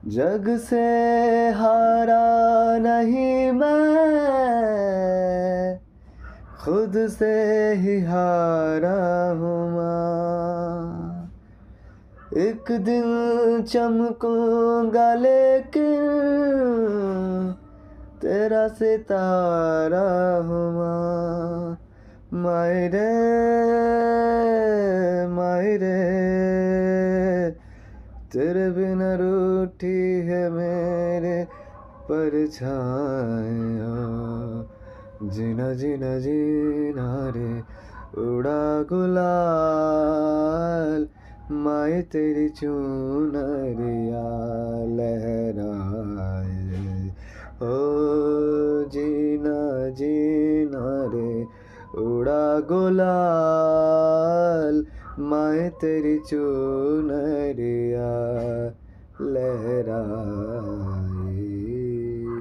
जग से हारा नहीं मैं, खुद से ही हारा हूँ माँ। एक दिन चमकूंगा लेकिन तेरा सितारा हूँ माँ। मायरे मायरे, तेरे बिना रूठी है मेरे परछाया। जीना जीना जीना रे उड़ा गुलाल, माए तेरी चुनरिया लहराए। ओ जीना जीना रे उड़ा गुलाल, माए तेरी चुनरिया लहराए।